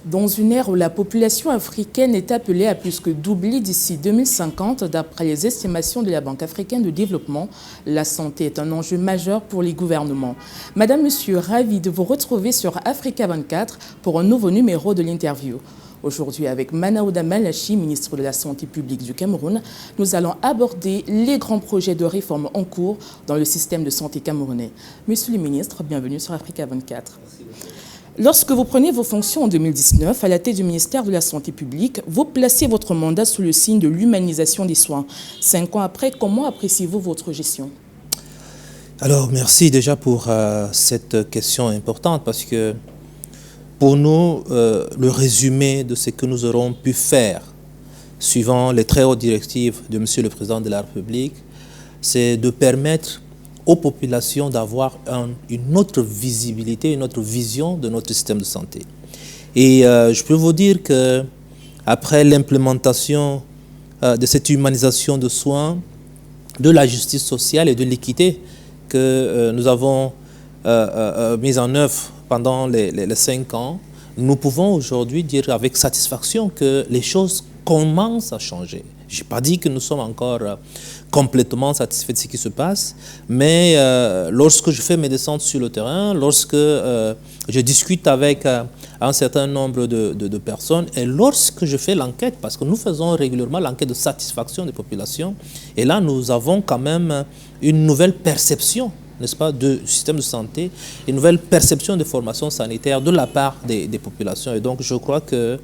Dans une ère où la population africaine est appelée à plus que doubler d'ici 2050, d'après les estimations de la Banque africaine de développement, la santé est un enjeu majeur pour les gouvernements. Madame, Monsieur, ravi de vous retrouver sur Africa 24 pour un nouveau numéro de l'interview. Aujourd'hui, avec Manaouda Malachi, ministre de la Santé publique du Cameroun, nous allons aborder les grands projets de réforme en cours dans le système de santé camerounais. Monsieur le ministre, bienvenue sur Africa 24. Lorsque vous prenez vos fonctions en 2019 à la tête du ministère de la Santé publique, vous placez votre mandat sous le signe de l'humanisation des soins. 5 ans après, comment appréciez-vous votre gestion? Alors, merci déjà pour cette question importante parce que pour nous, le résumé de ce que nous aurons pu faire, suivant les très hautes directives de Monsieur le Président de la République, c'est de permettre aux populations d'avoir une autre visibilité, une autre vision de notre système de santé. Et je peux vous dire qu'après l'implémentation de cette humanisation de soins, de la justice sociale et de l'équité que nous avons mise en œuvre pendant les 5 ans, nous pouvons aujourd'hui dire avec satisfaction que les choses commencent à changer. Je n'ai pas dit que nous sommes encore complètement satisfaits de ce qui se passe, mais lorsque je fais mes descentes sur le terrain, lorsque je discute avec un certain nombre de personnes, et lorsque je fais l'enquête, parce que nous faisons régulièrement l'enquête de satisfaction des populations, et là nous avons quand même une nouvelle perception, n'est-ce pas, du système de santé, une nouvelle perception des formations sanitaires de la part des populations. Et donc je crois que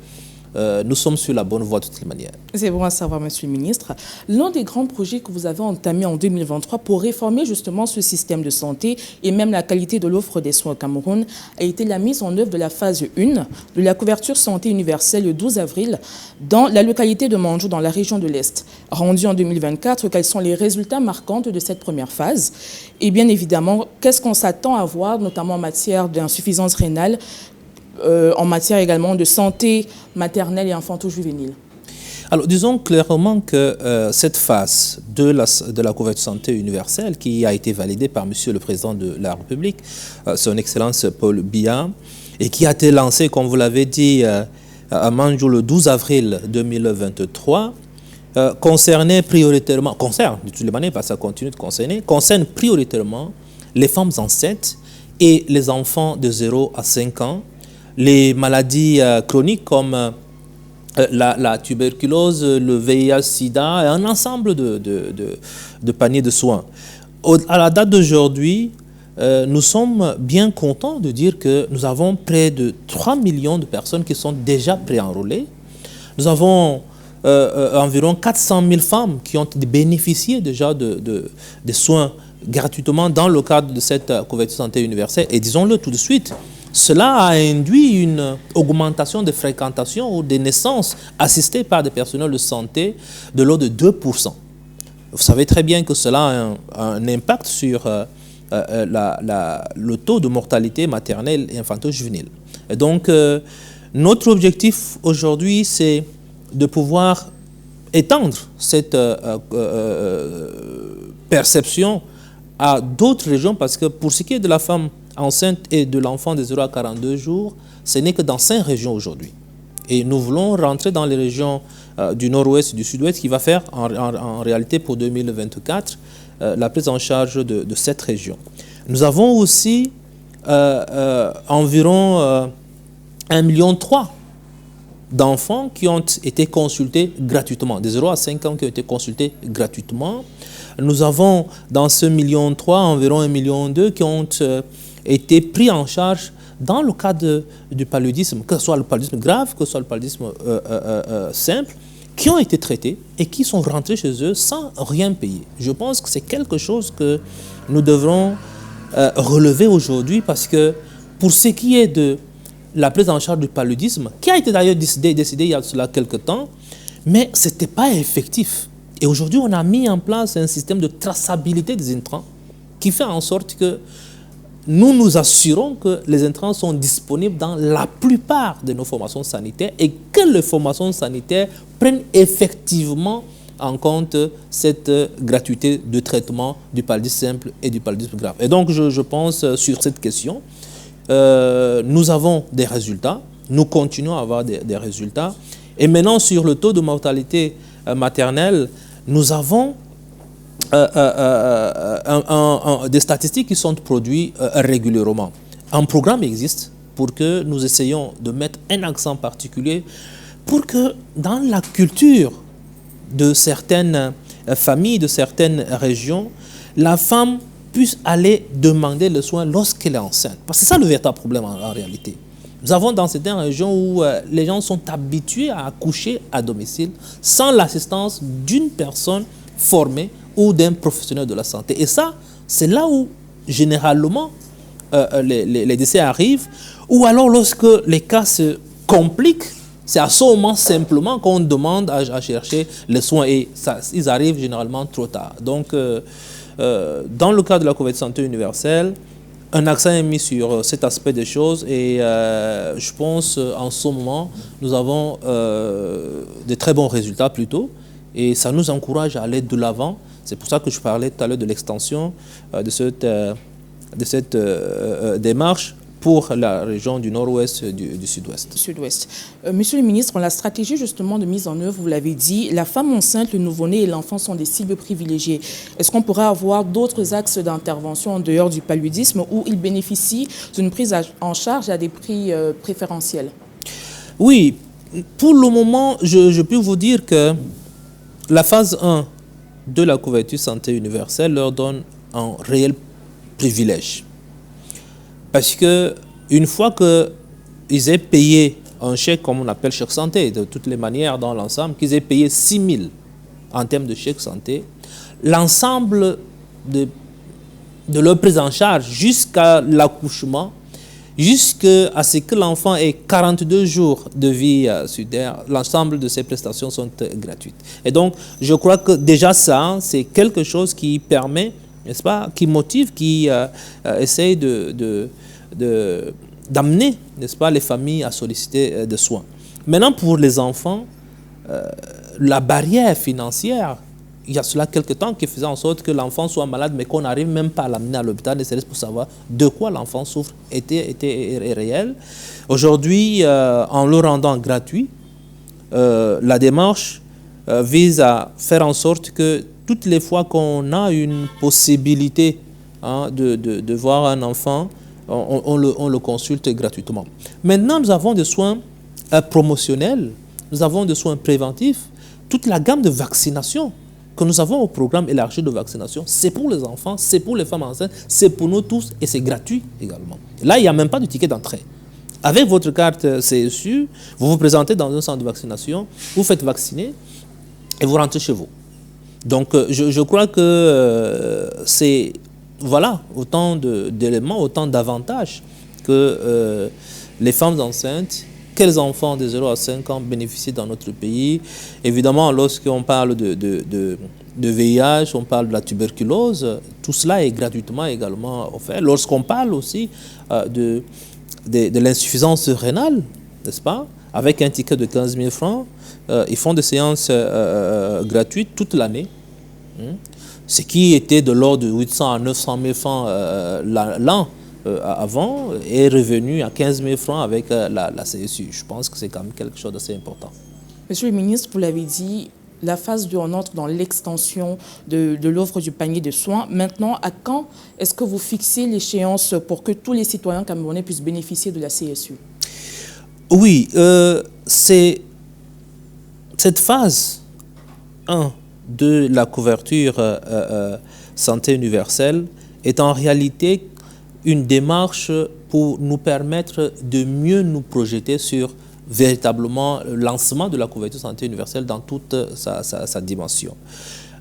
nous sommes sur la bonne voie de toutes les manières. C'est bon à savoir, Monsieur le ministre. L'un des grands projets que vous avez entamé en 2023 pour réformer justement ce système de santé et même la qualité de l'offre des soins au Cameroun a été la mise en œuvre de la phase 1 de la couverture santé universelle le 12 avril dans la localité de Manjou, dans la région de l'Est. Rendu en 2024, quels sont les résultats marquants de cette première phase? Et bien évidemment, qu'est-ce qu'on s'attend à voir, notamment en matière d'insuffisance rénale, en matière également de santé maternelle et infanto-juvénile? Alors, disons clairement que cette phase de la couverture santé universelle qui a été validée par Monsieur le Président de la République, Son Excellence Paul Biya, et qui a été lancée, comme vous l'avez dit, à Manjou le 12 avril 2023, concerne de toutes les manières, parce que ça continue de concerne prioritairement les femmes enceintes et les enfants de 0 à 5 ans, les maladies chroniques comme la tuberculose, le VIH-Sida et un ensemble de paniers de soins. À la date d'aujourd'hui, nous sommes bien contents de dire que nous avons près de 3 millions de personnes qui sont déjà préenrôlées. Nous avons environ 400 000 femmes qui ont bénéficié déjà des soins gratuitement dans le cadre de cette couverture santé universelle. Et disons-le tout de suite, cela a induit une augmentation de fréquentation ou des naissances assistées par des personnels de santé de l'ordre de 2%. Vous savez très bien que cela a un impact sur le taux de mortalité maternelle et infanto-juvénile. Et donc, notre objectif aujourd'hui, c'est de pouvoir étendre cette perception à d'autres régions, parce que pour ce qui est de la femme enceinte et de l'enfant de 0 à 42 jours, ce n'est que dans 5 régions aujourd'hui. Et nous voulons rentrer dans les régions du nord-ouest et du sud-ouest, qui va faire en réalité pour 2024 la prise en charge de cette région. Nous avons aussi environ 1,3 million d'enfants qui ont été consultés gratuitement, de 0 à 5 ans qui ont été consultés gratuitement. Nous avons dans ce 1,3 million environ 1,2 million qui ont été pris en charge dans le cadre du paludisme, que ce soit le paludisme grave, que ce soit le paludisme simple, qui ont été traités et qui sont rentrés chez eux sans rien payer. Je pense que c'est quelque chose que nous devrons relever aujourd'hui, parce que pour ce qui est de la prise en charge du paludisme, qui a été d'ailleurs décidé il y a cela quelques temps, mais ce n'était pas effectif. Et aujourd'hui, on a mis en place un système de traçabilité des intrants qui fait en sorte que nous nous assurons que les intrants sont disponibles dans la plupart de nos formations sanitaires et que les formations sanitaires prennent effectivement en compte cette gratuité de traitement du paludisme simple et du paludisme grave. Et donc, je pense sur cette question, nous avons des résultats. nous continuons à avoir des résultats. Et maintenant, sur le taux de mortalité maternelle, nous avons des statistiques qui sont produites régulièrement. Un programme existe pour que nous essayions de mettre un accent particulier pour que dans la culture de certaines familles, de certaines régions, la femme puisse aller demander le soin lorsqu'elle est enceinte. Parce que c'est ça le véritable problème en réalité. Nous avons dans certaines régions où les gens sont habitués à accoucher à domicile sans l'assistance d'une personne formée ou d'un professionnel de la santé. Et ça, c'est là où généralement les décès arrivent, ou alors lorsque les cas se compliquent, c'est à ce moment simplement qu'on demande à chercher les soins et ça, ils arrivent généralement trop tard. Donc, dans le cadre de la couverture santé universelle, un accent est mis sur cet aspect des choses et je pense en ce moment, nous avons de très bons résultats plutôt et ça nous encourage à aller de l'avant. C'est pour ça que je parlais tout à l'heure de l'extension de cette démarche pour la région du nord-ouest et du sud-ouest. Monsieur le ministre, la stratégie justement de mise en œuvre, vous l'avez dit, la femme enceinte, le nouveau-né et l'enfant sont des cibles privilégiées. Est-ce qu'on pourrait avoir d'autres axes d'intervention en dehors du paludisme où ils bénéficient d'une prise en charge à des prix préférentiels? Oui, pour le moment, je peux vous dire que la phase 1 de la couverture santé universelle leur donne un réel privilège. Parce que une fois qu'ils aient payé un chèque, comme on appelle chèque santé, de toutes les manières dans l'ensemble, qu'ils aient payé 6 000 en termes de chèque santé, l'ensemble de leur prise en charge jusqu'à l'accouchement, jusqu'à ce que l'enfant ait 42 jours de vie sur Terre, l'ensemble de ces prestations sont gratuites. Et donc, je crois que déjà ça, c'est quelque chose qui permet, n'est-ce pas, qui motive, qui essaye d'amener, n'est-ce pas, les familles à solliciter des soins. Maintenant, pour les enfants, la barrière financière, il y a cela quelques temps qui faisait en sorte que l'enfant soit malade, mais qu'on n'arrive même pas à l'amener à l'hôpital, ne serait-ce pour savoir de quoi l'enfant souffre, était réel. Aujourd'hui, en le rendant gratuit, la démarche vise à faire en sorte que toutes les fois qu'on a une possibilité de voir un enfant, on le consulte gratuitement. Maintenant, nous avons des soins promotionnels, nous avons des soins préventifs, toute la gamme de vaccination que nous avons au programme élargi de vaccination, c'est pour les enfants, c'est pour les femmes enceintes, c'est pour nous tous et c'est gratuit également. Là, il n'y a même pas de ticket d'entrée. Avec votre carte CSU, vous vous présentez dans un centre de vaccination, vous faites vacciner et vous rentrez chez vous. Donc, je crois que c'est voilà, autant d'éléments, autant d'avantages que les femmes enceintes, que les enfants de 0 à 5 ans bénéficient dans notre pays. Évidemment, lorsqu'on parle de VIH, on parle de la tuberculose, tout cela est gratuitement également offert. Lorsqu'on parle aussi de l'insuffisance rénale, n'est-ce pas, avec un ticket de 15 000 francs, ils font des séances gratuites toute l'année. Ce qui était de l'ordre de 800 à 900 000 francs l'an avant est revenu à 15 000 francs avec la CSU. Je pense que c'est quand même quelque chose d'assez important. Monsieur le ministre, vous l'avez dit, la phase 2, on entre dans l'extension de l'offre du panier de soins. Maintenant, à quand est-ce que vous fixez l'échéance pour que tous les citoyens camerounais puissent bénéficier de la CSU? Oui, c'est cette phase 1 de la couverture santé universelle est en réalité une démarche pour nous permettre de mieux nous projeter sur véritablement le lancement de la couverture santé universelle dans toute sa dimension.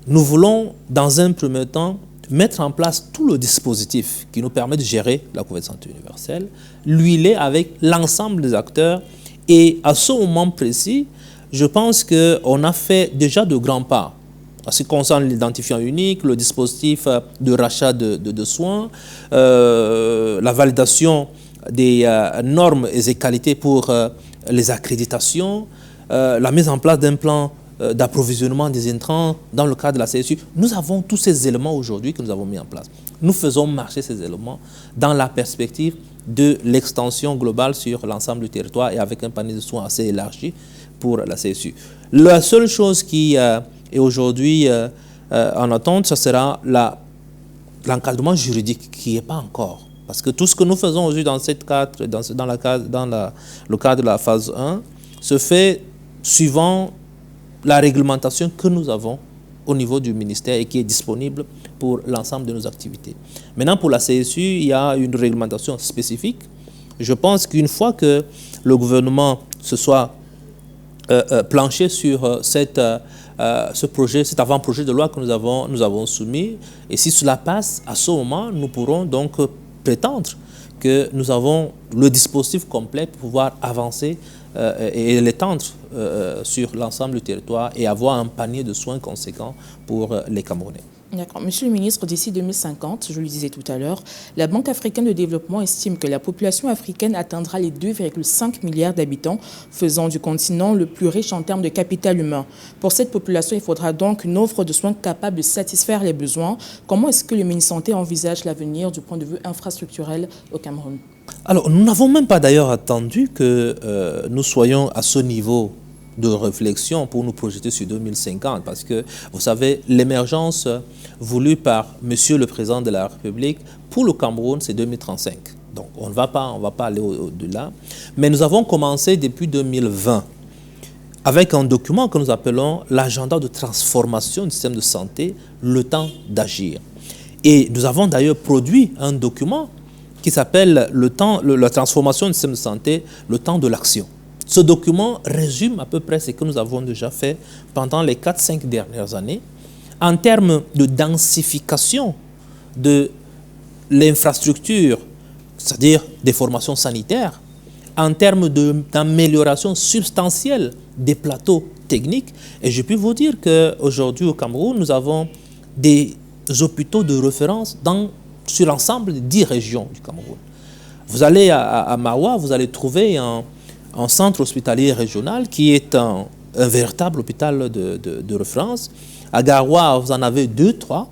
Nous voulons, dans un premier temps, mettre en place tout le dispositif qui nous permet de gérer la couverture santé universelle, l'huiler avec l'ensemble des acteurs et à ce moment précis, je pense qu'on a fait déjà de grands pas. En ce qui concerne l'identifiant unique, le dispositif de rachat de soins, la validation des normes et qualités pour les accréditations, la mise en place d'un plan d'approvisionnement des intrants dans le cadre de la CSU. Nous avons tous ces éléments aujourd'hui que nous avons mis en place. Nous faisons marcher ces éléments dans la perspective de l'extension globale sur l'ensemble du territoire et avec un panier de soins assez élargi pour la CSU. La seule chose qui est aujourd'hui en attente, ce sera l'encadrement juridique qui n'est pas encore. Parce que tout ce que nous faisons aujourd'hui dans le cadre de la phase 1 se fait suivant la réglementation que nous avons au niveau du ministère et qui est disponible pour l'ensemble de nos activités. Maintenant, pour la CSU, il y a une réglementation spécifique. Je pense qu'une fois que le gouvernement se soit planché sur ce projet, cet avant-projet de loi que nous avons soumis, et si cela passe, à ce moment, nous pourrons donc prétendre que nous avons le dispositif complet pour pouvoir avancer et l'étendre sur l'ensemble du territoire et avoir un panier de soins conséquent pour les Camerounais. D'accord. Monsieur le ministre, d'ici 2050, je le disais tout à l'heure, la Banque africaine de développement estime que la population africaine atteindra les 2,5 milliards d'habitants, faisant du continent le plus riche en termes de capital humain. Pour cette population, il faudra donc une offre de soins capable de satisfaire les besoins. Comment est-ce que le ministre Santé envisage l'avenir du point de vue infrastructurel au Cameroun? Alors, nous n'avons même pas d'ailleurs attendu que nous soyons à ce niveau de réflexion pour nous projeter sur 2050, parce que, vous savez, l'émergence voulue par Monsieur le Président de la République pour le Cameroun, c'est 2035. Donc, on ne va pas aller au-delà. Mais nous avons commencé depuis 2020 avec un document que nous appelons l'agenda de transformation du système de santé, le temps d'agir. Et nous avons d'ailleurs produit un document qui s'appelle la transformation du système de santé, le temps de l'action. Ce document résume à peu près ce que nous avons déjà fait pendant les 4-5 dernières années en termes de densification de l'infrastructure, c'est-à-dire des formations sanitaires, en termes d'amélioration substantielle des plateaux techniques. Et je puis vous dire qu'aujourd'hui au Cameroun, nous avons des hôpitaux de référence sur l'ensemble des 10 régions du Cameroun. Vous allez à Mawa, vous allez trouver un centre hospitalier régional qui est un véritable hôpital de référence. À Garoua, vous en avez 2, 3,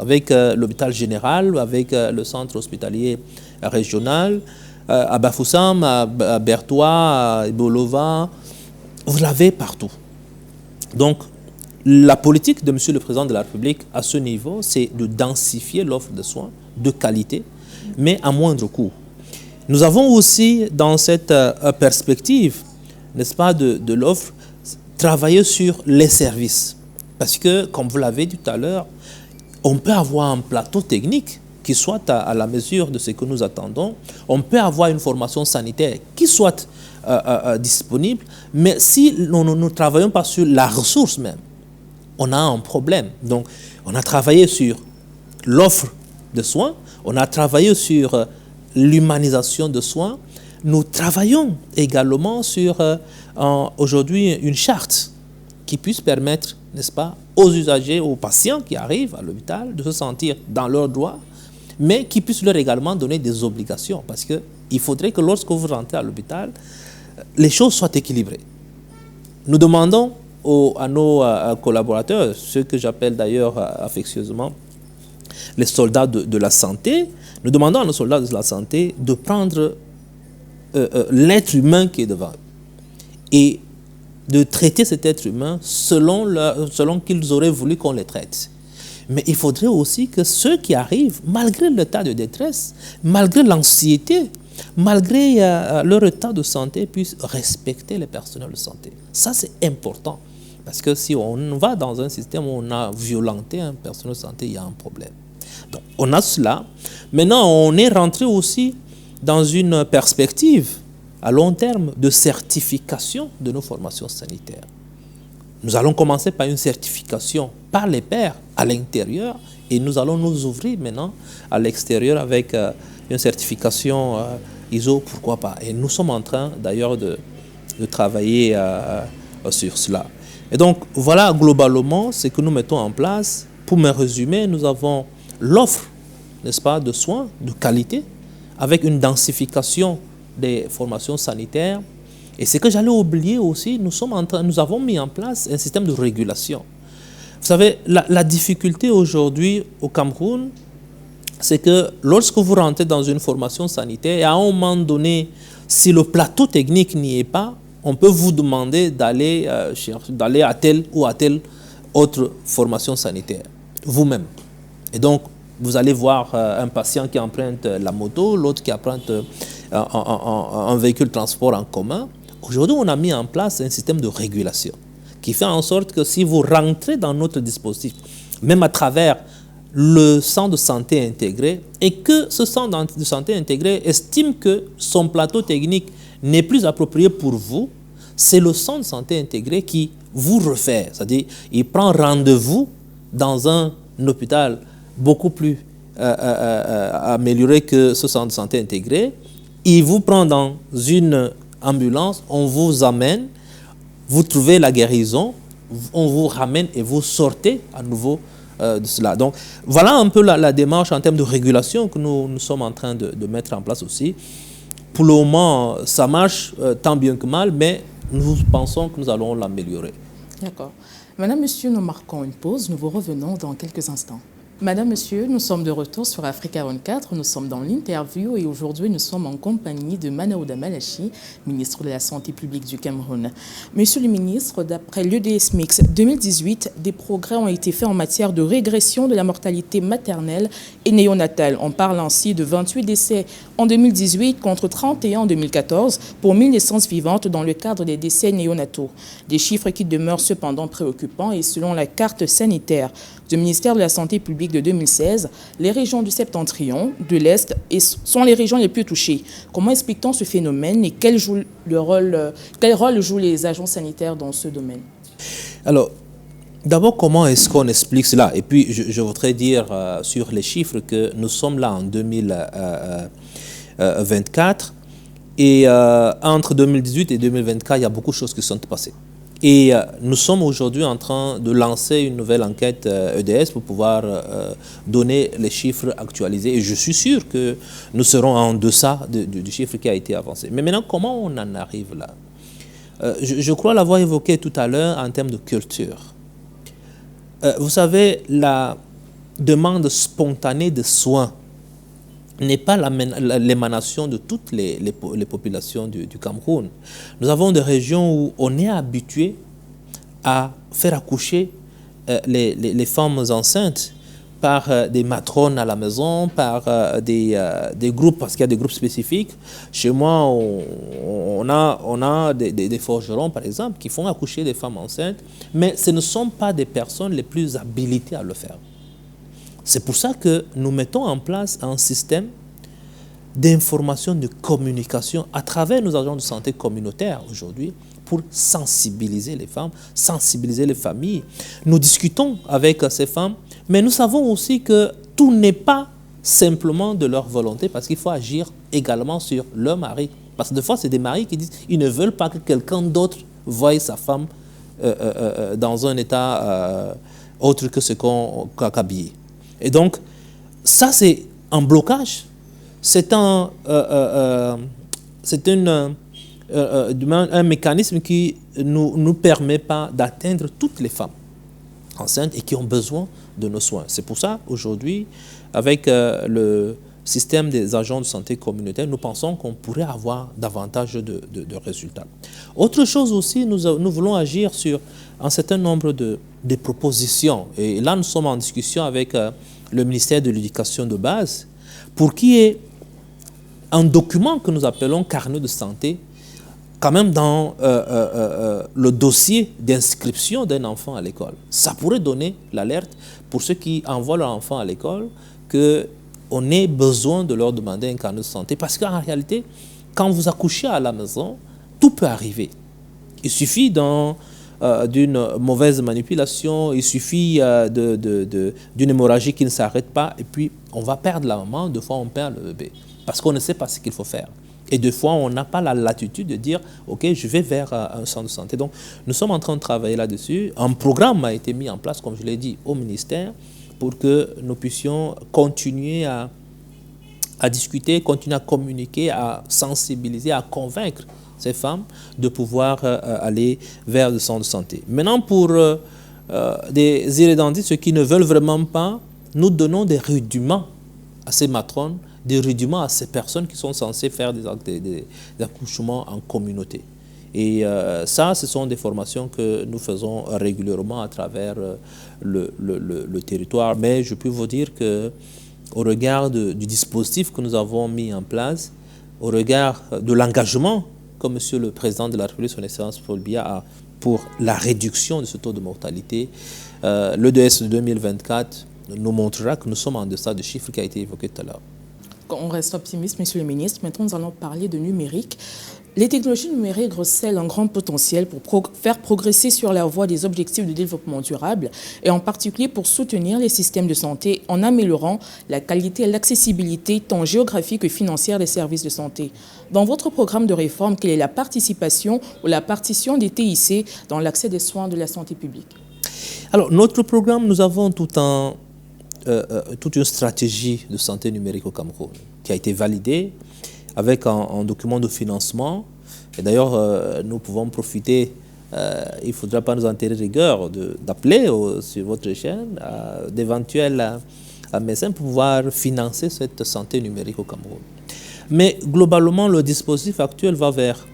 avec l'hôpital général, avec le centre hospitalier régional. À Bafoussam, à Bertois, à Bolova, vous l'avez partout. Donc, la politique de Monsieur le Président de la République à ce niveau, c'est de densifier l'offre de soins de qualité, mais à moindre coût. Nous avons aussi, dans cette perspective, n'est-ce pas, de l'offre, travaillé sur les services. Parce que, comme vous l'avez dit tout à l'heure, on peut avoir un plateau technique qui soit à la mesure de ce que nous attendons. On peut avoir une formation sanitaire qui soit disponible, mais si nous ne travaillons pas sur la ressource même, on a un problème. Donc, on a travaillé sur l'offre de soins, on a travaillé sur l'humanisation de soins. Nous travaillons également sur aujourd'hui une charte qui puisse permettre, n'est-ce pas, aux usagers, aux patients qui arrivent à l'hôpital de se sentir dans leurs droits, mais qui puisse leur également donner des obligations. Parce qu'il faudrait que lorsque vous rentrez à l'hôpital, les choses soient équilibrées. Nous demandons à nos collaborateurs, ceux que j'appelle d'ailleurs affectueusement les soldats de la santé, nous demandons à nos soldats de la santé de prendre l'être humain qui est devant eux et de traiter cet être humain selon qu'ils auraient voulu qu'on les traite. Mais il faudrait aussi que ceux qui arrivent, malgré l'état de détresse, malgré l'anxiété, malgré leur état de santé, puissent respecter les personnels de santé. Ça, c'est important. Parce que si on va dans un système où on a violenté un personnel de santé, il y a un problème. Donc, on a cela. Maintenant, on est rentré aussi dans une perspective à long terme de certification de nos formations sanitaires. Nous allons commencer par une certification par les pairs à l'intérieur et nous allons nous ouvrir maintenant à l'extérieur avec une certification ISO, pourquoi pas. Et nous sommes en train d'ailleurs de travailler sur cela. Et donc voilà globalement ce que nous mettons en place. Pour me résumer, nous avons l'offre, n'est-ce pas, de soins de qualité avec une densification des formations sanitaires. Et ce que j'allais oublier aussi, nous avons mis en place un système de régulation. Vous savez, la difficulté aujourd'hui au Cameroun, c'est que lorsque vous rentrez dans une formation sanitaire, et à un moment donné, si le plateau technique n'y est pas, on peut vous demander d'aller à telle ou à telle autre formation sanitaire, vous-même. Et donc, vous allez voir un patient qui emprunte la moto, l'autre qui emprunte un véhicule de transport en commun. Aujourd'hui, on a mis en place un système de régulation qui fait en sorte que si vous rentrez dans notre dispositif, même à travers le centre de santé intégré, et que ce centre de santé intégré estime que son plateau technique n'est plus approprié pour vous, c'est le centre de santé intégré qui vous refait. C'est-à-dire, il prend rendez-vous dans un hôpital beaucoup plus amélioré que ce centre de santé intégré. Il vous prend dans une ambulance, on vous amène, vous trouvez la guérison, on vous ramène et vous sortez à nouveau de cela. Donc, voilà un peu la démarche en termes de régulation que nous sommes en train de mettre en place aussi. Pour le moment, ça marche tant bien que mal, mais nous pensons que nous allons l'améliorer. D'accord. Madame, Monsieur, nous marquons une pause. Nous vous revenons dans quelques instants. Madame, Monsieur, nous sommes de retour sur Africa 24. Nous sommes dans l'interview et aujourd'hui, nous sommes en compagnie de Manaouda Malachi, ministre de la Santé publique du Cameroun. Monsieur le ministre, d'après l'EDSMIX 2018, des progrès ont été faits en matière de régression de la mortalité maternelle et néonatale. On parle ainsi de 28 décès en 2018 contre 31 en 2014 pour 1000 naissances vivantes dans le cadre des décès néonataux. Des chiffres qui demeurent cependant préoccupants et selon la carte sanitaire du ministère de la Santé publique de 2016, les régions du septentrion, de l'Est sont les régions les plus touchées. Comment explique-t-on ce phénomène et quel rôle jouent les agents sanitaires dans ce domaine? Alors, d'abord, comment est-ce qu'on explique cela? Et puis, je voudrais dire sur les chiffres que nous sommes là en 2024 et entre 2018 et 2024, il y a beaucoup de choses qui sont passées. Et nous sommes aujourd'hui en train de lancer une nouvelle enquête EDS pour pouvoir donner les chiffres actualisés. Et je suis sûr que nous serons en deçà du chiffre qui a été avancé. Mais maintenant, comment on en arrive là? Je crois l'avoir évoqué tout à l'heure en termes de culture. Vous savez, la demande spontanée de soins n'est pas l'émanation de toutes les populations du Cameroun. Nous avons des régions où on est habitué à faire accoucher les femmes enceintes par des matrones à la maison, par des groupes, parce qu'il y a des groupes spécifiques. Chez moi, on a des forgerons, par exemple, qui font accoucher des femmes enceintes, mais ce ne sont pas des personnes les plus habilitées à le faire. C'est pour ça que nous mettons en place un système d'information, de communication à travers nos agents de santé communautaires aujourd'hui pour sensibiliser les femmes, sensibiliser les familles. Nous discutons avec ces femmes, mais nous savons aussi que tout n'est pas simplement de leur volonté parce qu'il faut agir également sur leur mari. Parce que des fois, c'est des maris qui disent qu'ils ne veulent pas que quelqu'un d'autre voie sa femme dans un état autre que ce qu'on a habillé. Et donc, ça, c'est un blocage. C'est un mécanisme qui ne nous permet pas d'atteindre toutes les femmes enceintes et qui ont besoin de nos soins. C'est pour ça, aujourd'hui, avec le système des agents de santé communautaire, nous pensons qu'on pourrait avoir davantage de résultats. Autre chose aussi, nous voulons agir sur un certain nombre de propositions. Et là, nous sommes en discussion avec le ministère de l'Éducation de base pour qu'il y ait un document que nous appelons carnet de santé, quand même dans le dossier d'inscription d'un enfant à l'école. Ça pourrait donner l'alerte pour ceux qui envoient leur enfant à l'école qu'on ait besoin de leur demander un carnet de santé. Parce qu'en réalité, quand vous accouchez à la maison, tout peut arriver. Il suffit d'une mauvaise manipulation, il suffit d'une hémorragie qui ne s'arrête pas, et puis on va perdre la maman, deux fois on perd le bébé. Parce qu'on ne sait pas ce qu'il faut faire. Et des fois, on n'a pas la latitude de dire « Ok, je vais vers un centre de santé ». Donc, nous sommes en train de travailler là-dessus. Un programme a été mis en place, comme je l'ai dit, au ministère pour que nous puissions continuer à discuter, continuer à communiquer, à sensibiliser, à convaincre ces femmes de pouvoir aller vers le centre de santé. Maintenant, pour des irrédentistes, ceux qui ne veulent vraiment pas, nous donnons des rudiments à ces matrones, des rudiments à ces personnes qui sont censées faire des accouchements en communauté. Et ça, ce sont des formations que nous faisons régulièrement à travers le territoire. Mais je peux vous dire que au regard du dispositif que nous avons mis en place, au regard de l'engagement que Monsieur le Président de la République, son Excellence Paul Biya, a pour la réduction de ce taux de mortalité, l'EDS de 2024 nous montrera que nous sommes en deçà du chiffre qui a été évoqué tout à l'heure. On reste optimiste, Monsieur le Ministre. Maintenant, nous allons parler de numérique. Les technologies numériques recèlent un grand potentiel pour faire progresser sur la voie des objectifs de développement durable et en particulier pour soutenir les systèmes de santé en améliorant la qualité et l'accessibilité tant géographique que financière des services de santé. Dans votre programme de réforme, quelle est la participation ou la partition des TIC dans l'accès des soins de la santé publique? Alors, notre programme, nous avons toute une stratégie de santé numérique au Cameroun qui a été validée avec un document de financement. Et d'ailleurs, nous pouvons profiter, il ne faudra pas nous enterrer rigueur, d'appeler sur votre chaîne d'éventuels médecins pour pouvoir financer cette santé numérique au Cameroun. Mais globalement, le dispositif actuel va vers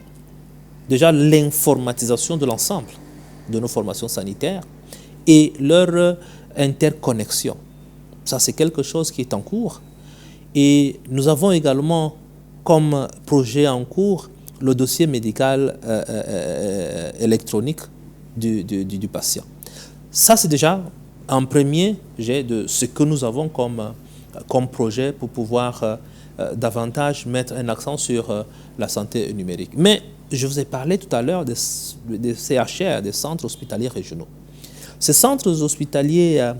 déjà l'informatisation de l'ensemble de nos formations sanitaires et leur interconnexion. Ça, c'est quelque chose qui est en cours. Et nous avons également comme projet en cours le dossier médical électronique du patient. Ça, c'est déjà un premier jet de ce que nous avons comme projet pour pouvoir davantage mettre un accent sur la santé numérique. Mais je vous ai parlé tout à l'heure des CHR, des centres hospitaliers régionaux. Ces centres hospitaliers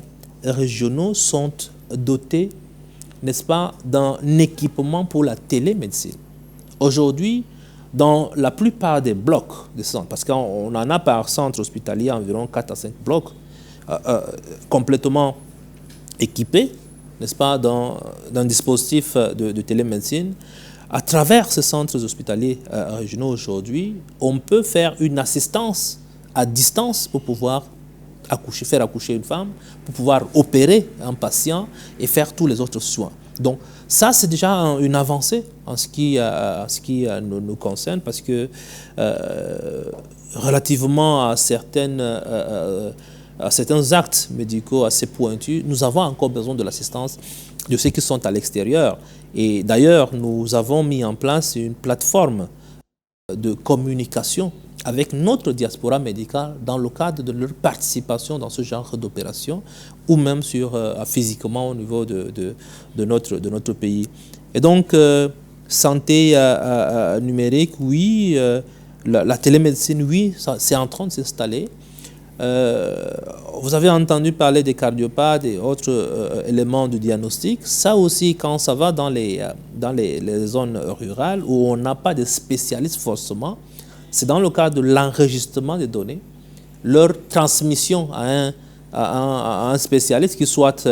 régionaux sont dotés, n'est-ce pas, d'un équipement pour la télémédecine. Aujourd'hui, dans la plupart des blocs de centres, parce qu'on en a par centre hospitalier environ 4 à 5 blocs complètement équipés, n'est-ce pas, d'un dispositif de télémédecine. À travers ces centres hospitaliers régionaux aujourd'hui, on peut faire une assistance à distance pour pouvoir faire accoucher une femme, pour pouvoir opérer un patient et faire tous les autres soins. Donc ça, c'est déjà une avancée en ce qui nous concerne, parce que relativement à certains actes médicaux assez pointus, nous avons encore besoin de l'assistance de ceux qui sont à l'extérieur. Et d'ailleurs, nous avons mis en place une plateforme de communication avec notre diaspora médicale dans le cadre de leur participation dans ce genre d'opération ou même physiquement au niveau de notre pays. Et donc, santé numérique, oui, la télémédecine, oui, c'est en train de s'installer. Vous avez entendu parler des cardiopathes et autres éléments du diagnostic. Ça aussi, quand ça va dans les zones rurales où on n'a pas de spécialistes forcément, c'est dans le cadre de l'enregistrement des données, leur transmission à un spécialiste qui soit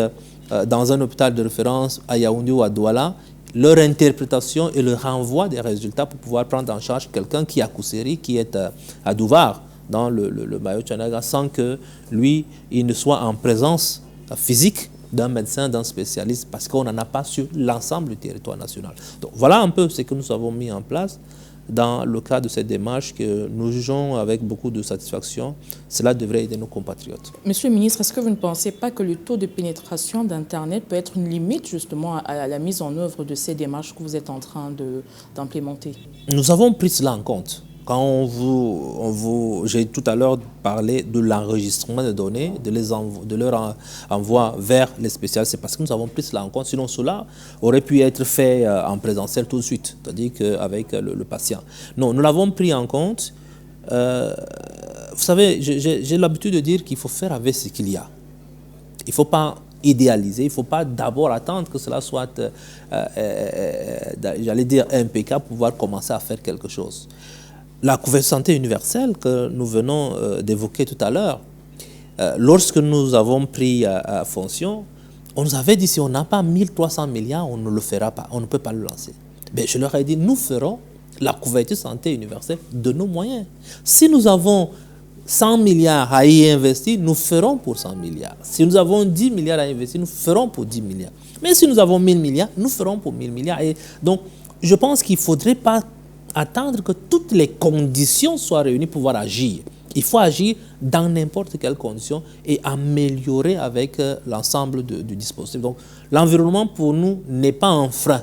dans un hôpital de référence à Yaoundé ou à Douala, leur interprétation et le renvoi des résultats pour pouvoir prendre en charge quelqu'un qui est à Kousseri, qui est à Douvar, dans le Mayo-Tchanaga, sans que lui, il ne soit en présence physique d'un médecin, d'un spécialiste, parce qu'on n'en a pas sur l'ensemble du territoire national. Donc voilà un peu ce que nous avons mis en place dans le cadre de cette démarche que nous jugeons avec beaucoup de satisfaction. Cela devrait aider nos compatriotes. Monsieur le ministre, est-ce que vous ne pensez pas que le taux de pénétration d'Internet peut être une limite justement à la mise en œuvre de ces démarches que vous êtes en train d'implémenter? Nous avons pris cela en compte. Quand j'ai tout à l'heure parlé de l'enregistrement des données, de leur envoi vers les spécialistes, c'est parce que nous avons pris cela en compte. Sinon, cela aurait pu être fait en présentiel tout de suite, c'est-à-dire qu'avec le patient. Non, nous l'avons pris en compte. Vous savez, j'ai l'habitude de dire qu'il faut faire avec ce qu'il y a. Il ne faut pas idéaliser, il ne faut pas d'abord attendre que cela soit, j'allais dire, impeccable pour pouvoir commencer à faire quelque chose. La couverture santé universelle que nous venons d'évoquer tout à l'heure, lorsque nous avons pris fonction, on nous avait dit si on n'a pas 1300 milliards, on ne le fera pas, on ne peut pas le lancer. Mais je leur ai dit, nous ferons la couverture santé universelle de nos moyens. Si nous avons 100 milliards à y investir, nous ferons pour 100 milliards. Si nous avons 10 milliards à investir, nous ferons pour 10 milliards. Mais si nous avons 1000 milliards, nous ferons pour 1000 milliards. Et donc, je pense qu'il ne faudrait pas attendre que toutes les conditions soient réunies pour pouvoir agir. Il faut agir dans n'importe quelle condition et améliorer avec l'ensemble du dispositif. Donc, l'environnement pour nous n'est pas un frein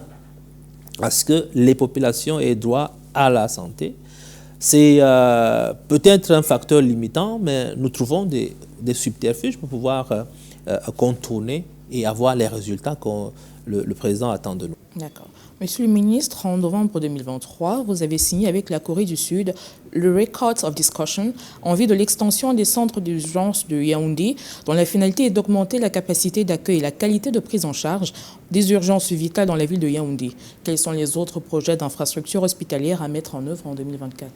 parce que les populations aient droit à la santé. C'est peut-être un facteur limitant, mais nous trouvons des subterfuges pour pouvoir contourner et avoir les résultats que le président attend de nous. D'accord. Monsieur le ministre, en novembre 2023, vous avez signé avec la Corée du Sud le Records of Discussion en vue de l'extension des centres d'urgence de Yaoundé, dont la finalité est d'augmenter la capacité d'accueil et la qualité de prise en charge des urgences vitales dans la ville de Yaoundé. Quels sont les autres projets d'infrastructure hospitalière à mettre en œuvre en 2024 ?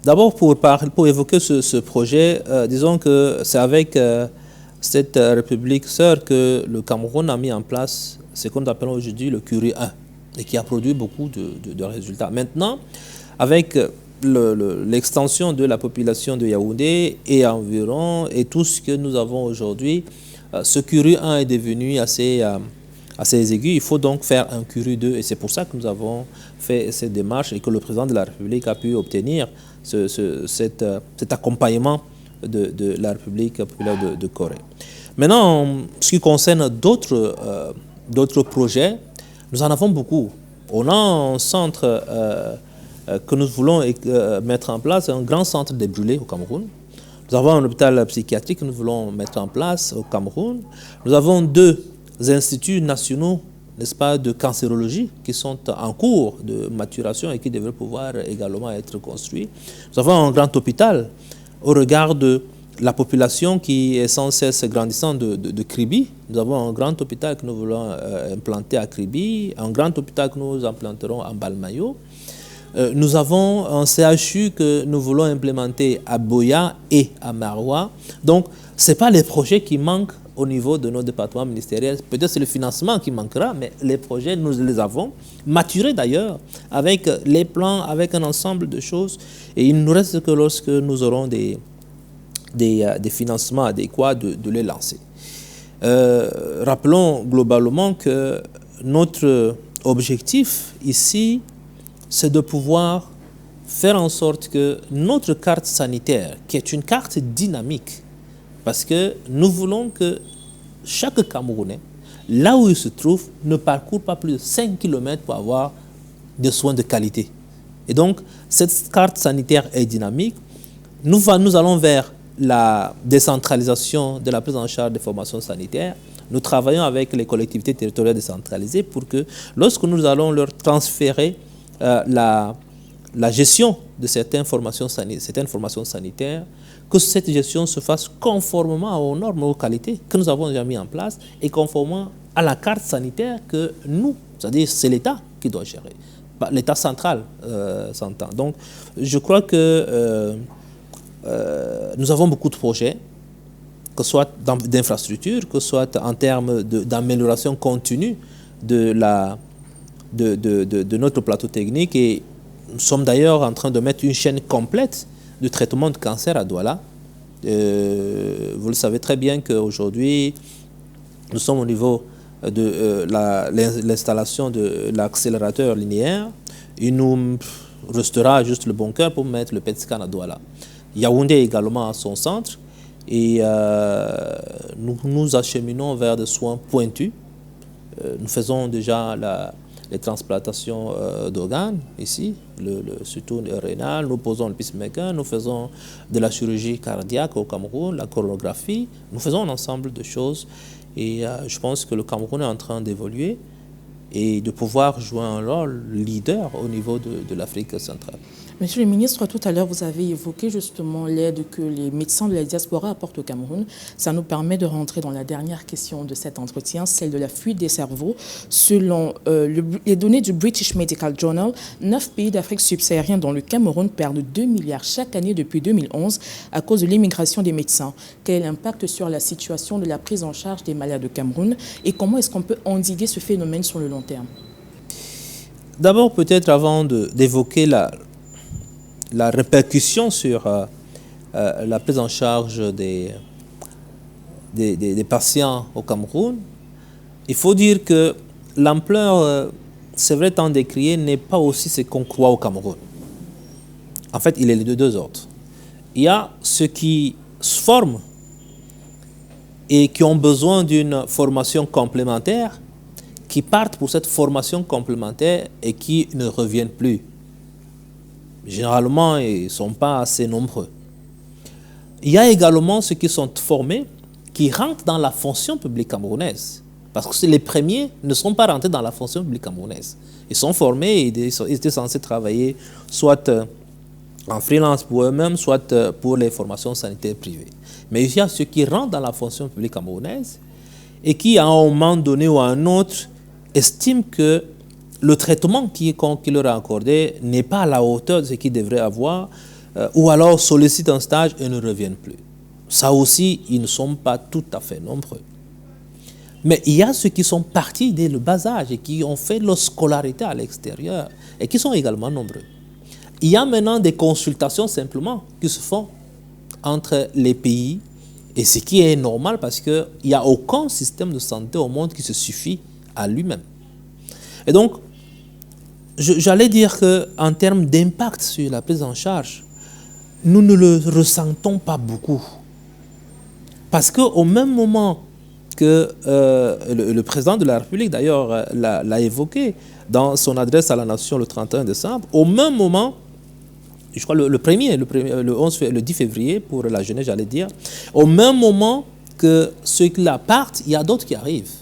D'abord, pour évoquer ce projet, disons que c'est avec cette république sœur que le Cameroun a mis en place ce qu'on appelle aujourd'hui le Curie 1 et qui a produit beaucoup de résultats. Maintenant, avec l'extension de la population de Yaoundé et environ et tout ce que nous avons aujourd'hui, ce Curie 1 est devenu assez aigu. Il faut donc faire un Curie 2 et c'est pour ça que nous avons fait cette démarche et que le président de la République a pu obtenir cet accompagnement de la République populaire de Corée. Maintenant, en ce qui concerne d'autres projets, nous en avons beaucoup. On a un centre que nous voulons mettre en place, un grand centre des brûlés au Cameroun. Nous avons un hôpital psychiatrique que nous voulons mettre en place au Cameroun. Nous avons 2 instituts nationaux, n'est-ce pas, de cancérologie qui sont en cours de maturation et qui devraient pouvoir également être construits. Nous avons un grand hôpital au regard de la population qui est sans cesse grandissante de Kribi. Nous avons un grand hôpital que nous voulons implanter à Kribi, un grand hôpital que nous implanterons en Balmayo. Nous avons un CHU que nous voulons implémenter à Boya et à Maroua. Donc, ce n'est pas les projets qui manquent au niveau de nos départements ministériels. Peut-être c'est le financement qui manquera, mais les projets, nous les avons maturés d'ailleurs, avec les plans, avec un ensemble de choses. Et il ne nous reste que lorsque nous aurons des financements adéquats de les lancer. Rappelons globalement que notre objectif ici, c'est de pouvoir faire en sorte que notre carte sanitaire, qui est une carte dynamique, parce que nous voulons que chaque Camerounais, là où il se trouve, ne parcourt pas plus de 5 km pour avoir des soins de qualité. Et donc, cette carte sanitaire est dynamique. Nous allons vers la décentralisation de la prise en charge des formations sanitaires. Nous travaillons avec les collectivités territoriales décentralisées pour que lorsque nous allons leur transférer la gestion de certaines formations sanitaires, que cette gestion se fasse conformément aux normes, aux qualités que nous avons déjà mis en place et conformément à la carte sanitaire que nous, c'est-à-dire c'est l'État qui doit gérer, l'État central s'entend. Donc je crois que nous avons beaucoup de projets, que ce soit d'infrastructures, que ce soit en termes d'amélioration continue de notre plateau technique. Et nous sommes d'ailleurs en train de mettre une chaîne complète de traitement de cancer à Douala. Vous le savez très bien qu'aujourd'hui, nous sommes au niveau de l'installation de l'accélérateur linéaire. Il nous restera juste le bon cœur pour mettre le PET scan à Douala. Yaoundé également à son centre et nous acheminons vers des soins pointus. Nous faisons déjà les transplantations d'organes ici, surtout rénal, nous posons le pacemaker, nous faisons de la chirurgie cardiaque au Cameroun, la coronographie, nous faisons un ensemble de choses et je pense que le Cameroun est en train d'évoluer et de pouvoir jouer un rôle leader au niveau de l'Afrique centrale. Monsieur le ministre, tout à l'heure, vous avez évoqué justement l'aide que les médecins de la diaspora apportent au Cameroun. Ça nous permet de rentrer dans la dernière question de cet entretien, celle de la fuite des cerveaux. Selon les données du British Medical Journal, 9 pays d'Afrique subsaharienne, dont le Cameroun, perdent 2 milliards chaque année depuis 2011 à cause de l'immigration des médecins. Quel est l'impact sur la situation de la prise en charge des malades au Cameroun et comment est-ce qu'on peut endiguer ce phénomène sur le long terme? D'abord, peut-être avant d'évoquer la répercussion sur la prise en charge des patients au Cameroun, il faut dire que l'ampleur, c'est vrai, tant décriée, n'est pas aussi ce qu'on croit au Cameroun. En fait, il est de deux ordres. Il y a ceux qui se forment et qui ont besoin d'une formation complémentaire, qui partent pour cette formation complémentaire et qui ne reviennent plus. Généralement, ils ne sont pas assez nombreux. Il y a également ceux qui sont formés, qui rentrent dans la fonction publique camerounaise. Parce que les premiers ne sont pas rentrés dans la fonction publique camerounaise. Ils sont formés et ils étaient censés travailler soit en freelance pour eux-mêmes, soit pour les formations sanitaires privées. Mais il y a ceux qui rentrent dans la fonction publique camerounaise et qui, à un moment donné ou à un autre, estiment que le traitement qui leur est accordé n'est pas à la hauteur de ce qu'ils devraient avoir, ou alors sollicitent un stage et ne reviennent plus. Ça aussi, ils ne sont pas tout à fait nombreux. Mais il y a ceux qui sont partis dès le bas âge et qui ont fait leur scolarité à l'extérieur et qui sont également nombreux. Il y a maintenant des consultations simplement qui se font entre les pays, et ce qui est normal parce qu'il n'y a aucun système de santé au monde qui se suffit à lui-même. Et donc, j'allais dire qu'en termes d'impact sur la prise en charge, nous ne le ressentons pas beaucoup. Parce qu'au même moment que le président de la République, d'ailleurs, l'a évoqué dans son adresse à la nation le 31 décembre, au même moment, je crois le 10 février, pour la jeunesse, j'allais dire, au même moment que ceux-là partent, il y a d'autres qui arrivent.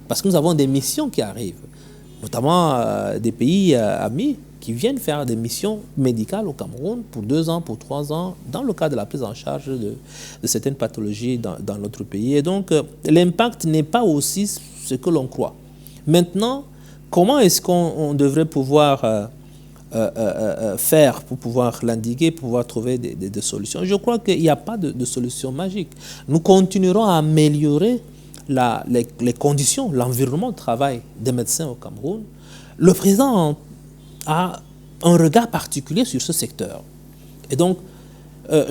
Parce que nous avons des missions qui arrivent, notamment des pays amis qui viennent faire des missions médicales au Cameroun pour 2 ans, pour 3 ans, dans le cadre de la prise en charge de certaines pathologies dans notre pays. Et donc, l'impact n'est pas aussi ce que l'on croit. Maintenant, comment est-ce qu'on devrait pouvoir faire pour pouvoir l'indiquer, pour pouvoir trouver des solutions? Je crois qu'il n'y a pas de solution magique. Nous continuerons à améliorer les conditions, l'environnement de travail des médecins au Cameroun. Le président a un regard particulier sur ce secteur. Et donc,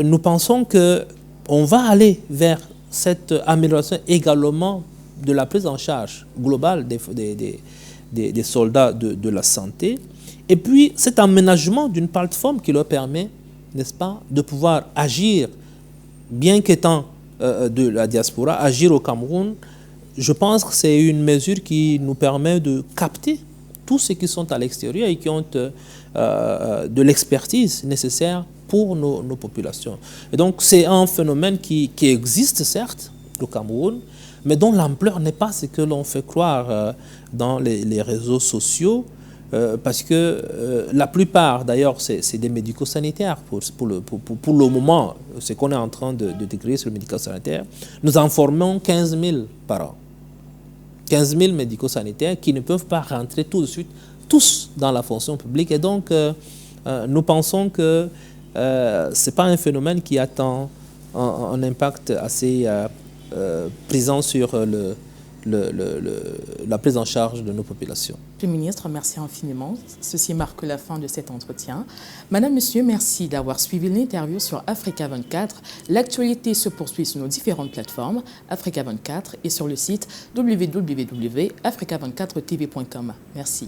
nous pensons qu'on va aller vers cette amélioration également de la prise en charge globale des soldats de la santé. Et puis, cet aménagement d'une plateforme qui leur permet, n'est-ce pas, de pouvoir agir, bien qu'étant de la diaspora, agir au Cameroun. Je pense que c'est une mesure qui nous permet de capter tous ceux qui sont à l'extérieur et qui ont de l'expertise nécessaire pour nos populations. Et donc, c'est un phénomène qui existe, certes, au Cameroun, mais dont l'ampleur n'est pas ce que l'on fait croire dans les réseaux sociaux, parce que la plupart, d'ailleurs, c'est des médico-sanitaires. Pour le moment, ce qu'on est en train de décrire sur le médico-sanitaire, nous en formons 15 000 par an. 15 000 médico-sanitaires qui ne peuvent pas rentrer tout de suite, tous dans la fonction publique. Et donc, nous pensons que ce n'est pas un phénomène qui attend un impact assez présent sur la prise en charge de nos populations. Monsieur le ministre, merci infiniment. Ceci marque la fin de cet entretien. Madame, monsieur, merci d'avoir suivi l'interview sur Africa 24. L'actualité se poursuit sur nos différentes plateformes, Africa 24, et sur le site www.africa24tv.com. Merci.